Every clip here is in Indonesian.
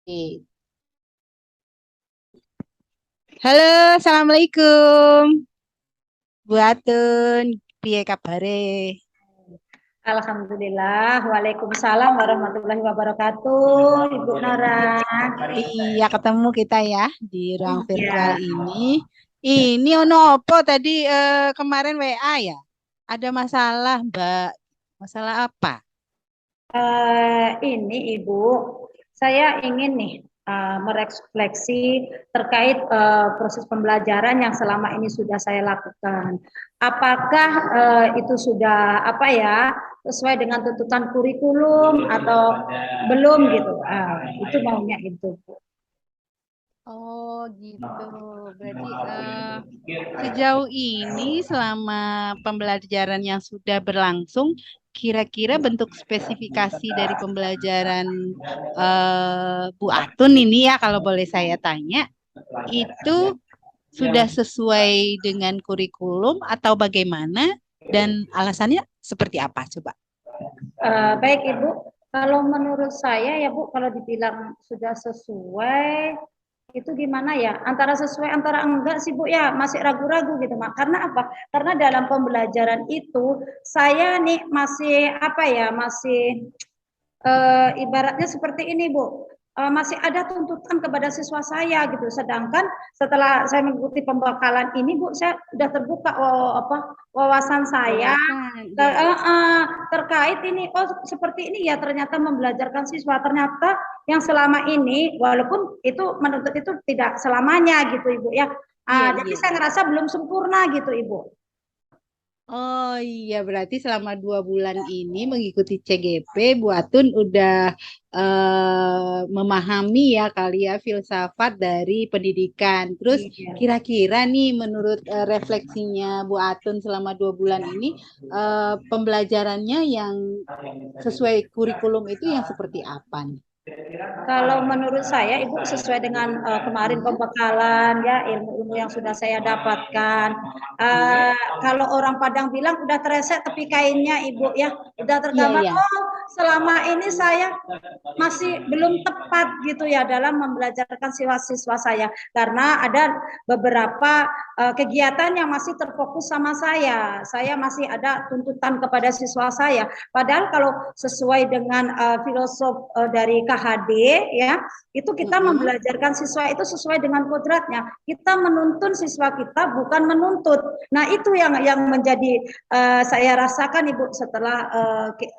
Oke. Halo, assalamualaikum. Bu Atun, piye kabare? Alhamdulillah, Waalaikumsalam warahmatullahi wabarakatuh, Ibu Nora. Iya, ketemu kita ya di ruang virtual Ya, ini. Ini ono opo tadi kemarin WA ya? Ada masalah, Mbak. Masalah apa? ini Ibu, saya ingin nih merefleksi terkait proses pembelajaran yang selama ini sudah saya lakukan. Apakah itu sudah apa ya sesuai dengan tuntutan kurikulum atau belum gitu? Itu maunya itu, Bu. Oh, gitu. Berarti sejauh ini selama pembelajaran yang sudah berlangsung, kira-kira bentuk spesifikasi dari pembelajaran Bu Atun ini ya, kalau boleh saya tanya, itu sudah sesuai dengan kurikulum atau bagaimana? Dan alasannya seperti apa? Coba. Baik Ibu, kalau menurut saya ya Bu, kalau dibilang sudah sesuai, itu gimana ya? Antara sesuai, antara enggak sih Bu ya, masih ragu-ragu gitu Mak. Karena apa? Karena dalam pembelajaran itu saya nih masih apa ya, masih ibaratnya seperti ini Bu, masih ada tuntutan kepada siswa saya gitu. Sedangkan setelah saya mengikuti pembekalan ini Bu, saya sudah terbuka apa wawasan saya Wawasan, ya. terkait ini. Oh seperti ini ya ternyata membelajarkan siswa. Ternyata yang selama ini walaupun itu menuntut itu tidak selamanya gitu Ibu ya. Iya, Jadi iya, saya iya. ngerasa belum sempurna gitu Ibu. Oh iya, berarti selama 2 bulan ini mengikuti CGP, Bu Atun udah memahami ya kali ya filsafat dari pendidikan. Terus Iya. kira-kira nih menurut refleksinya Bu Atun selama 2 bulan ini, pembelajarannya yang sesuai kurikulum itu yang seperti apa nih? Kalau menurut saya, Ibu sesuai dengan kemarin Iya, pembekalan ya ilmu-ilmu yang sudah saya dapatkan. iya, Kalau orang Padang bilang udah tereset tepi kainnya, Ibu ya, udah iya, tergambar. iya. Oh, selama ini saya masih belum tepat gitu ya dalam membelajarkan siswa-siswa saya karena ada beberapa kegiatan yang masih terfokus sama saya. Saya masih ada tuntutan kepada siswa saya. Padahal kalau sesuai dengan filosof dari KHD ya, itu kita Mm-mm. membelajarkan siswa itu sesuai dengan kodratnya. Kita menuntun siswa kita bukan menuntut. Nah, itu yang menjadi saya rasakan Ibu setelah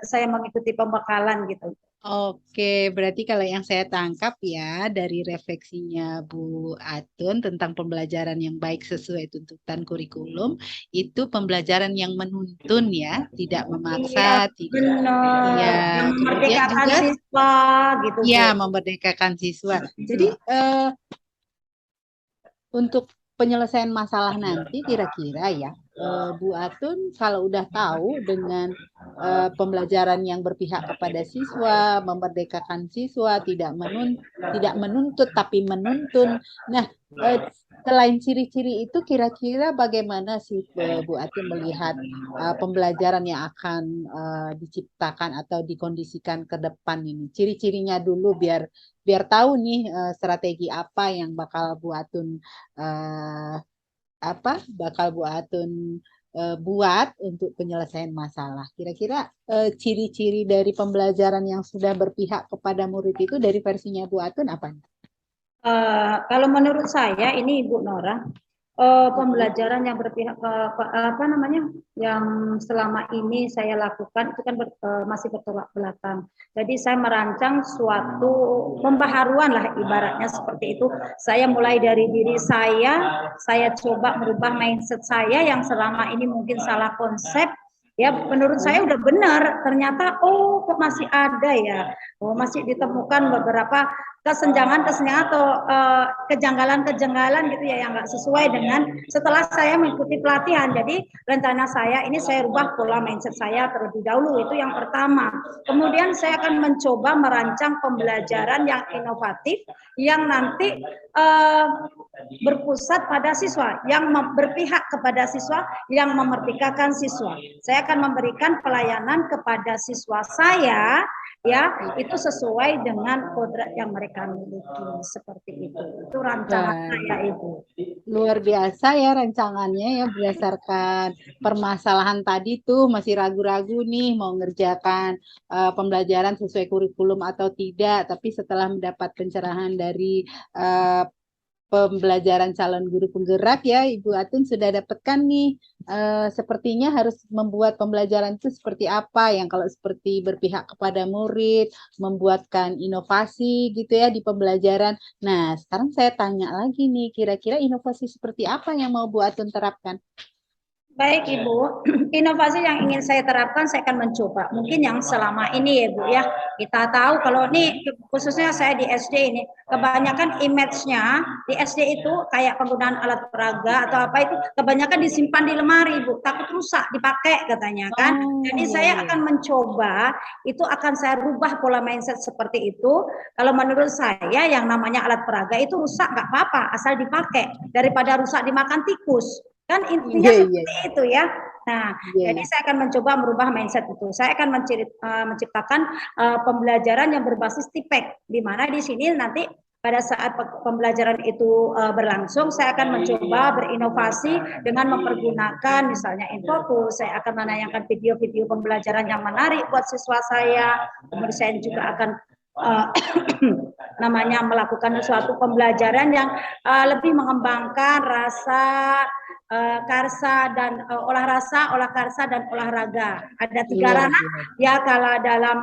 saya mengikuti pembekalan gitu. Oke, berarti kalau yang saya tangkap ya dari refleksinya Bu Atun tentang pembelajaran yang baik sesuai tuntutan kurikulum, itu pembelajaran yang menuntun ya, tidak memaksa, Iya, tidak, iya, benar. Yang kemudian memerdekakan juga siswa gitu, ya Bu. memerdekakan siswa. Jadi untuk penyelesaian masalah nanti kira-kira ya, Bu Atun kalau udah tahu dengan pembelajaran yang berpihak kepada siswa, memerdekakan siswa, tidak menuntut tapi menuntun. Nah, eh, selain ciri-ciri itu kira-kira bagaimana sih Bu Atun melihat pembelajaran yang akan diciptakan atau dikondisikan ke depan ini? Ciri-cirinya dulu biar biar tahu nih strategi apa yang bakal Bu Atun eh, apa bakal Bu Atun buat untuk penyelesaian masalah. Kira-kira ciri-ciri dari pembelajaran yang sudah berpihak kepada murid itu dari versinya Bu Atun apa? Kalau menurut saya ini Ibu Nora, Mm-mm. pembelajaran yang berpihak ke apa namanya, yang selama ini saya lakukan itu kan masih bertolak belakang. Jadi saya merancang suatu pembaharuan lah ibaratnya seperti itu. Saya mulai dari diri saya coba merubah mindset saya yang selama ini mungkin salah konsep. Ya, menurut saya Mm-mm. udah benar. Ternyata, oh, kok masih ada ya. Oh, masih ditemukan beberapa kesenjangan-kesenjangan atau kejanggalan-kejanggalan gitu ya yang nggak sesuai dengan setelah saya mengikuti pelatihan. Jadi rencana saya ini saya rubah pola mindset saya terlebih dahulu itu yang pertama. Kemudian saya akan mencoba merancang pembelajaran yang inovatif yang nanti berpusat pada siswa, yang berpihak kepada siswa, yang memerdekakan siswa. Saya akan memberikan pelayanan kepada siswa saya ya itu sesuai dengan kodrat yang mereka mereka miliki. Seperti itu. Itu rancangan saya, Ibu. Luar biasa ya rancangannya ya, berdasarkan permasalahan tadi tuh masih ragu-ragu nih mau ngerjakan pembelajaran sesuai kurikulum atau tidak, tapi setelah mendapat pencerahan dari uh, pembelajaran calon guru penggerak ya, Ibu Atun sudah dapatkan nih. Sepertinya harus membuat pembelajaran itu seperti apa, yang kalau seperti berpihak kepada murid, membuatkan inovasi gitu ya di pembelajaran. Nah, sekarang saya tanya lagi nih, kira-kira inovasi seperti apa yang mau Bu Atun terapkan? Baik Ibu, inovasi yang ingin saya terapkan saya akan mencoba. Mungkin yang selama ini ya Bu ya, kita tahu kalau ini khususnya saya di SD ini, kebanyakan image-nya di SD itu kayak penggunaan alat peraga atau apa itu kebanyakan disimpan di lemari Bu, takut rusak dipakai katanya kan. Jadi saya akan mencoba, itu akan saya rubah pola mindset seperti itu. Kalau menurut saya yang namanya alat peraga itu rusak nggak apa-apa, asal dipakai daripada rusak dimakan tikus. Kan intinya seperti itu ya. Nah, jadi saya akan mencoba merubah mindset itu. Saya akan menciptakan pembelajaran yang berbasis TIPEK, di mana di sini nanti pada saat pembelajaran itu berlangsung, saya akan mencoba berinovasi dengan mempergunakan misalnya Infocus. Saya akan menayangkan video-video pembelajaran yang menarik buat siswa saya. Kemudian saya juga akan namanya melakukan suatu pembelajaran yang lebih mengembangkan rasa karsa dan olah rasa, olah karsa dan olahraga. Ada 3 ranah ya kalau dalam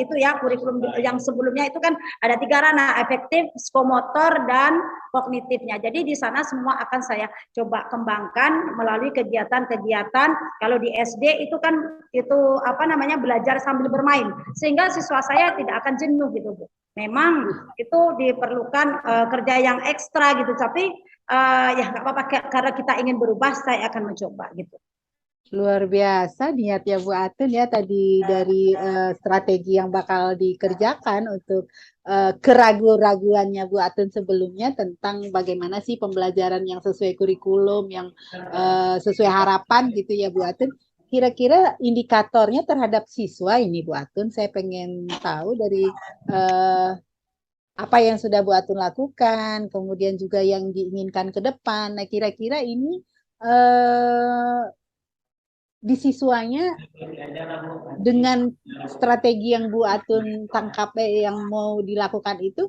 itu ya kurikulum yang sebelumnya itu kan ada 3 ranah, efektif, psikomotor dan kognitifnya. Jadi di sana semua akan saya coba kembangkan melalui kegiatan-kegiatan. Kalau di SD itu kan itu apa namanya belajar sambil bermain sehingga siswa saya tidak akan jenuh gitu Bu. Memang itu diperlukan kerja yang ekstra gitu, tapi ya nggak apa-apa karena kita ingin berubah, saya akan mencoba gitu. Luar biasa niatnya Bu Atun ya tadi dari strategi yang bakal dikerjakan untuk keraguan-raguannya Bu Atun sebelumnya tentang bagaimana sih pembelajaran yang sesuai kurikulum, yang sesuai harapan gitu ya Bu Atun. Kira-kira indikatornya terhadap siswa ini Bu Atun, saya pengen tahu dari apa yang sudah Bu Atun lakukan, kemudian juga yang diinginkan ke depan. Nah, kira-kira ini di siswanya dengan strategi yang Bu Atun tangkap yang mau dilakukan itu,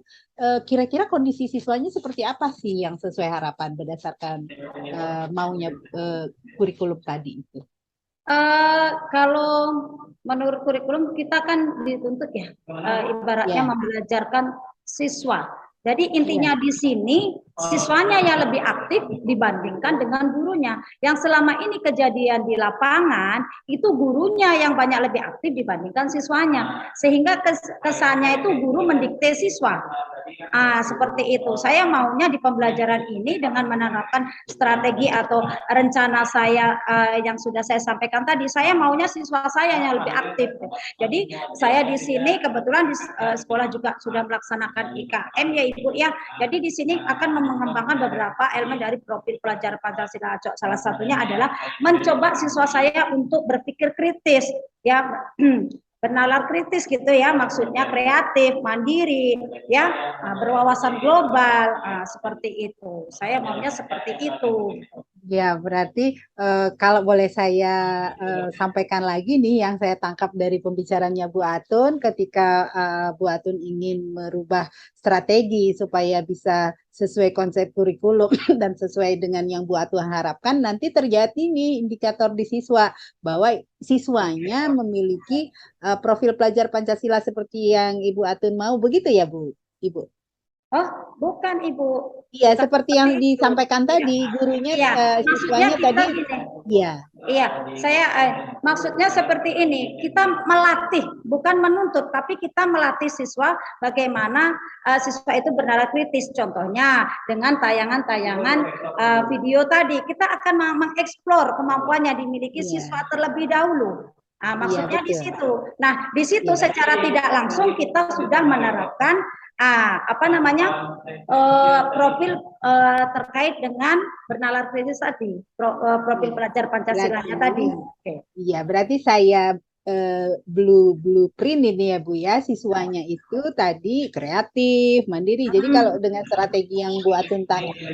kira-kira kondisi siswanya seperti apa sih yang sesuai harapan berdasarkan maunya kurikulum tadi itu? Kalau menurut kurikulum kita kan dituntut ya, ibaratnya membelajarkan siswa. Jadi intinya di sini siswanya yang lebih aktif dibandingkan dengan gurunya. Yang selama ini kejadian di lapangan itu gurunya yang banyak lebih aktif dibandingkan siswanya. Sehingga kesannya itu guru mendikte siswa. Seperti itu. Saya maunya di pembelajaran ini dengan menerapkan strategi atau rencana saya yang sudah saya sampaikan tadi, saya maunya siswa saya yang lebih aktif. Jadi saya di sini kebetulan di sekolah juga sudah melaksanakan IKM ya Ibu ya. Jadi di sini akan mengembangkan beberapa elemen dari profil pelajar Pancasila. Salah satunya adalah mencoba siswa saya untuk berpikir kritis ya. Bernalar kritis gitu ya, maksudnya kreatif, mandiri, ya, berwawasan global, seperti itu. Saya maunya seperti itu. Ya, berarti kalau boleh saya sampaikan lagi nih yang saya tangkap dari pembicaranya Bu Atun ketika Bu Atun ingin merubah strategi supaya bisa sesuai konsep kurikulum dan sesuai dengan yang Bu Atun harapkan, nanti terjadi nih indikator di siswa bahwa siswanya memiliki profil pelajar Pancasila seperti yang Ibu Atun mau, begitu ya Bu, Ibu? Oh, bukan Ibu. Iya, seperti yang disampaikan tadi, gurunya, siswanya tadi, iya. Iya, saya maksudnya seperti ini, kita melatih, bukan menuntut, tapi kita melatih siswa bagaimana siswa itu bernalar kritis. Contohnya dengan tayangan-tayangan video tadi, kita akan mengeksplor kemampuan yang dimiliki siswa terlebih dahulu. Maksudnya di situ. Nah, di situ secara tidak langsung kita sudah menerapkan profil terkait dengan bernalar kritis tadi, profil pelajar Pancasilanya tadi. Iya, berarti saya blueprint ini ya Bu ya, siswanya itu tadi kreatif, mandiri. Jadi kalau dengan strategi yang Bu Atun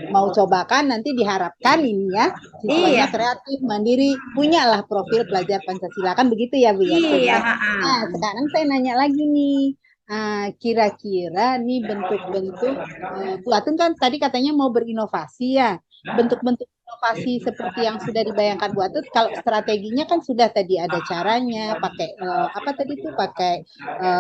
mau cobakan nanti diharapkan ini ya, siswanya Iya, kreatif, mandiri, punyalah profil pelajar Pancasila kan begitu ya Bu Yatun iya, ya. Nah, sekarang saya nanya lagi nih. Kira-kira nih bentuk-bentuk Bu Atun kan tadi katanya mau berinovasi ya. Bentuk-bentuk inovasi seperti yang sudah dibayangkan Bu Atut, kalau strateginya kan sudah tadi ada caranya, pakai apa tadi itu pakai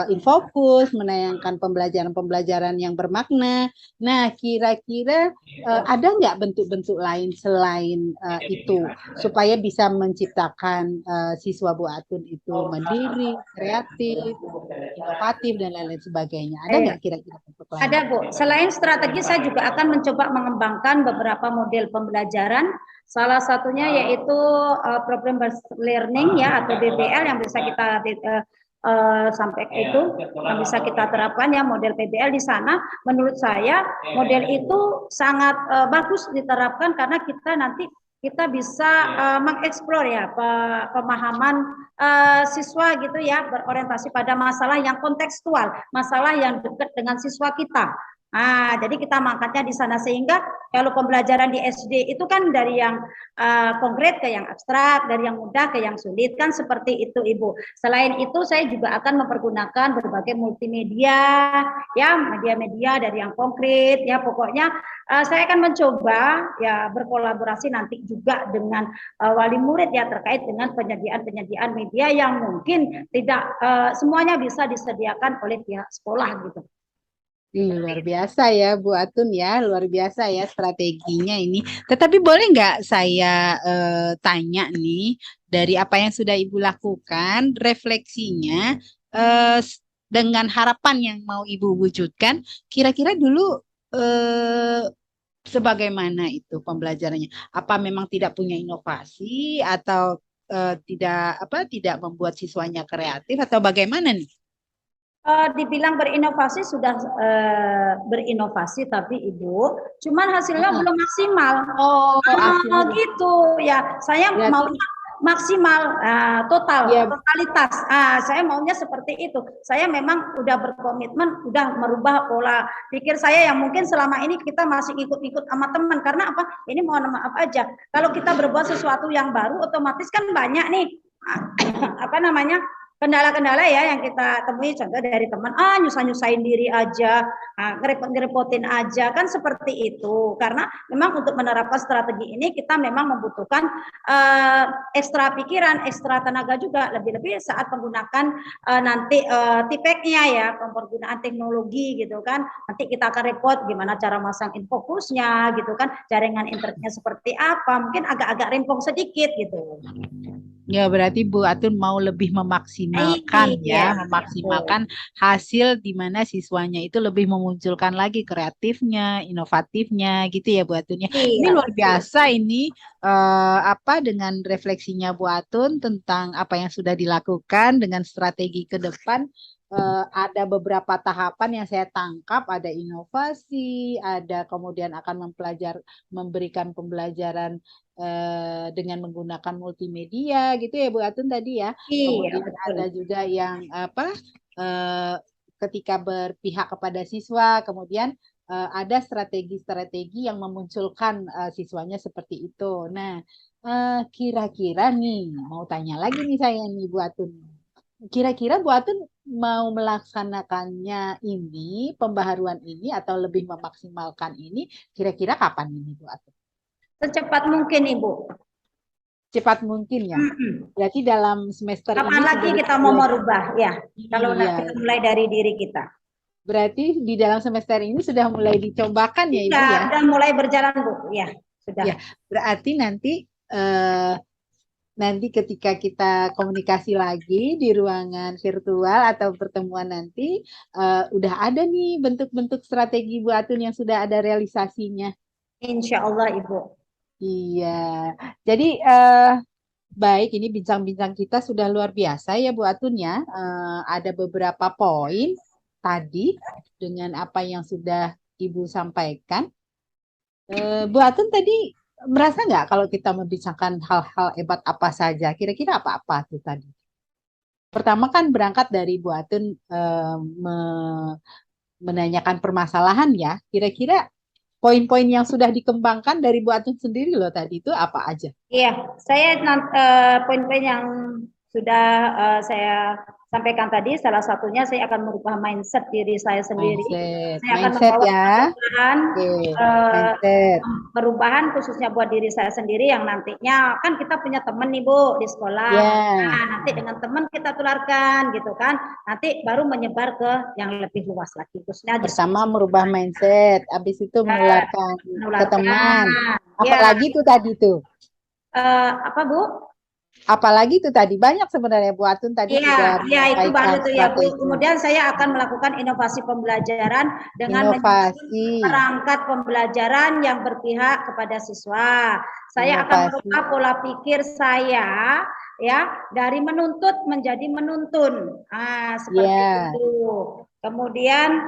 infokus, menayangkan pembelajaran-pembelajaran yang bermakna. Nah, kira-kira ada nggak bentuk-bentuk lain selain itu supaya bisa menciptakan siswa Bu Atun itu mandiri, kreatif, inovatif dan lain-lain sebagainya. Ada iya. nggak kira-kira bentuk lain? Ada Bu. Selain strategi, saya juga akan mencoba mengembangkan beberapa model pembelajaran. Salah satunya yaitu program based learning ya atau BBL yang bisa kita sampai itu yang bisa kita terapkan ya model PBL di sana. Menurut saya model itu sangat bagus diterapkan karena kita nanti kita bisa mengeksplor ya pemahaman siswa gitu ya berorientasi pada masalah yang kontekstual, masalah yang dekat dengan siswa kita. Nah, jadi kita mangkatnya di sana sehingga kalau pembelajaran di SD itu kan dari yang konkret ke yang abstrak, dari yang mudah ke yang sulit kan seperti itu Ibu. Selain itu saya juga akan mempergunakan berbagai multimedia ya, media-media dari yang konkret ya pokoknya saya akan mencoba ya berkolaborasi nanti juga dengan wali murid ya terkait dengan penyediaan-penyediaan media yang mungkin tidak semuanya bisa disediakan oleh pihak sekolah gitu. Luar biasa ya Bu Atun ya, luar biasa ya strateginya ini. Tetapi boleh nggak saya tanya nih, dari apa yang sudah Ibu lakukan, refleksinya dengan harapan yang mau Ibu wujudkan, kira-kira dulu eh, sebagaimana itu pembelajarannya? Apa memang tidak punya inovasi atau tidak membuat siswanya kreatif atau bagaimana nih? Dibilang berinovasi sudah berinovasi tapi Ibu, cuman hasilnya Heeh. belum maksimal. Oh, hasilnya Gitu ya. Saya berarti maunya maksimal, total, ya. totalitas. Saya maunya seperti itu. Saya memang udah berkomitmen, udah merubah pola pikir saya yang mungkin selama ini kita masih ikut-ikut sama teman. Karena apa? Ini mohon maaf aja. Kalau kita berbuat sesuatu yang baru, otomatis kan banyak nih apa namanya kendala-kendala ya yang kita temui contoh dari teman nyusah-nyusahin diri aja ngerepot-ngerepotin aja kan seperti itu karena memang untuk menerapkan strategi ini kita memang membutuhkan ekstra pikiran ekstra tenaga juga lebih-lebih saat menggunakan nanti tipeknya ya penggunaan teknologi gitu kan nanti kita akan repot gimana cara masang infokusnya gitu kan jaringan internetnya seperti apa mungkin agak-agak rempong sedikit gitu. Ya, berarti Bu Atun mau lebih memaksimalkan Iya, ya, betul. memaksimalkan hasil di mana siswanya itu lebih memunculkan lagi kreatifnya, inovatifnya gitu ya Bu Atun ya. Ini Iya, luar betul. biasa ini apa dengan refleksinya Bu Atun tentang apa yang sudah dilakukan dengan strategi ke depan. Ada beberapa tahapan yang saya tangkap, ada inovasi, ada kemudian akan memberikan pembelajaran dengan menggunakan multimedia gitu ya Bu Atun tadi ya. Iya, Kemudian betul. ada juga yang apa eh, ketika berpihak kepada siswa, kemudian ada strategi-strategi yang memunculkan siswanya seperti itu. Nah, kira-kira nih mau tanya lagi nih saya nih Bu Atun. Kira-kira Bu Atun mau melaksanakannya ini, pembaharuan ini atau lebih memaksimalkan ini, kira-kira kapan ini Bu Atun? Secepat mungkin, Ibu. Cepat mungkin ya. Mm-mm. Berarti dalam semester Kapan ini lagi sudah kita mau dimulai. merubah? Ya, kalau Iya, kita mulai dari diri kita. berarti di dalam semester ini sudah mulai dicobakan ya Ibu Sudah, ya. udah mulai berjalan, Bu. Ya, sudah. Ya, berarti eh, nanti ketika kita komunikasi lagi di ruangan virtual atau pertemuan nanti udah ada nih bentuk-bentuk strategi Bu Atun yang sudah ada realisasinya. Insya Allah, Ibu. Iya. Jadi baik, ini bincang-bincang kita sudah luar biasa ya Bu Atun ya. Ada beberapa poin tadi dengan apa yang sudah Ibu sampaikan. Bu Atun tadi merasa nggak kalau kita membicarakan hal-hal hebat apa saja? Kira-kira apa-apa tuh tadi? pertama kan berangkat dari Bu Atun menanyakan permasalahan ya. Kira-kira poin-poin yang sudah dikembangkan dari Bu Atun sendiri loh tadi itu apa aja? Iya, saya poin-poin yang sudah saya sampaikan tadi, salah satunya saya akan merubah mindset diri saya sendiri. Mindset, Saya akan mindset membawa ya. perubahan, Oke, eh, mindset. perubahan khususnya buat diri saya sendiri yang nantinya kan kita punya teman nih Bu di sekolah. Ya, Nah, nanti dengan teman kita tularkan gitu kan. Nanti baru menyebar ke yang lebih luas lagi, khususnya di pertama sekolah. merubah mindset, habis itu menularkan ke teman. Menularkan. Ya, Apalagi tuh tadi tuh. apa Bu? Apalagi tuh tadi banyak sebenarnya Bu Atun tadi Iya, sudah iya itu baru menyampaikan tuh ya Bu. strategi Kemudian saya akan melakukan inovasi pembelajaran dengan menyusun inovasi, perangkat pembelajaran yang berpihak kepada siswa. Saya akan inovasi. merubah pola pikir saya ya dari menuntut menjadi menuntun. Seperti Ya, itu. Kemudian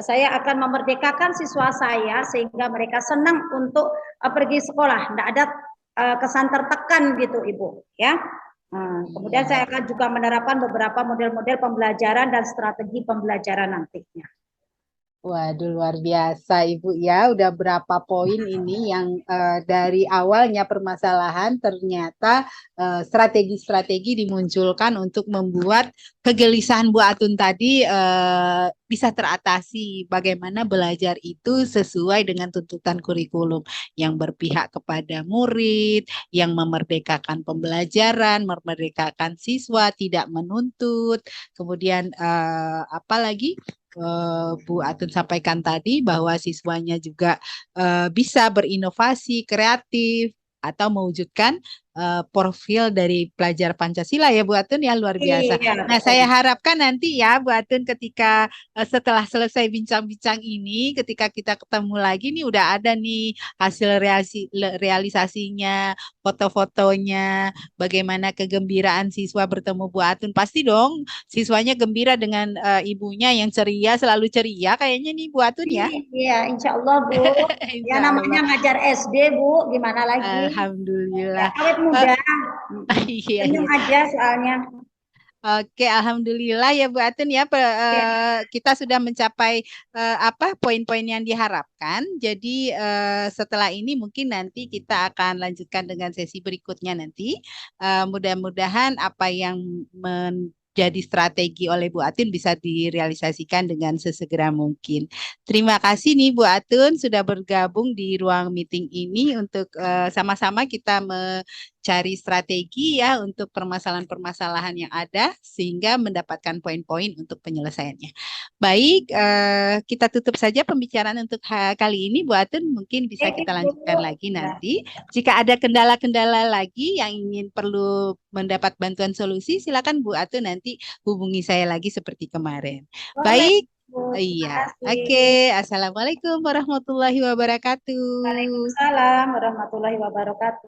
saya akan memerdekakan siswa saya sehingga mereka senang untuk pergi sekolah. Tidak ada kesan tertekan gitu Ibu ya. Kemudian iya. saya akan juga menerapkan beberapa model-model pembelajaran dan strategi pembelajaran nantinya. Waduh, luar biasa Ibu ya. Udah berapa poin ini yang dari awalnya permasalahan ternyata strategi-strategi dimunculkan untuk membuat kegelisahan Bu Atun tadi bisa teratasi. Bagaimana belajar itu sesuai dengan tuntutan kurikulum yang berpihak kepada murid, yang memerdekakan pembelajaran, memerdekakan siswa, tidak menuntut. Kemudian apa lagi? Bu Atun sampaikan tadi bahwa siswanya juga bisa berinovasi, kreatif, atau mewujudkan profil dari pelajar Pancasila ya Bu Atun ya luar biasa. Iya, Nah, betul. saya harapkan nanti ya Bu Atun ketika setelah selesai bincang-bincang ini, ketika kita ketemu lagi nih udah ada nih hasil realisasinya, foto-fotonya, bagaimana kegembiraan siswa bertemu Bu Atun. Pasti dong siswanya gembira dengan ibunya yang ceria, selalu ceria kayaknya nih Bu Atun ya. Iya, insya Allah Bu. Ya Insya namanya Allah. ngajar SD Bu, gimana lagi? Ya Alhamdulillah. awet Eh, muda, iya, senyum iya. aja soalnya. Oke, alhamdulillah ya Bu Atun ya Ya, kita sudah mencapai apa poin-poin yang diharapkan. Jadi setelah ini mungkin nanti kita akan lanjutkan dengan sesi berikutnya nanti. Mudah-mudahan apa yang menjadi strategi oleh Bu Atun bisa direalisasikan dengan sesegera mungkin. Terima kasih nih Bu Atun sudah bergabung di ruang meeting ini untuk sama-sama kita cari strategi ya untuk permasalahan-permasalahan yang ada sehingga mendapatkan poin-poin untuk penyelesaiannya. Baik, kita tutup saja pembicaraan untuk kali ini. Bu Atun mungkin bisa baik kita Ibu. lanjutkan lagi Ya, nanti. Jika ada kendala-kendala lagi yang ingin perlu mendapat bantuan solusi, silakan Bu Atun nanti hubungi saya lagi seperti kemarin. boleh Baik, Bu. Terima iya. kasih. Oke, Assalamualaikum warahmatullahi wabarakatuh. Waalaikumsalam warahmatullahi wabarakatuh.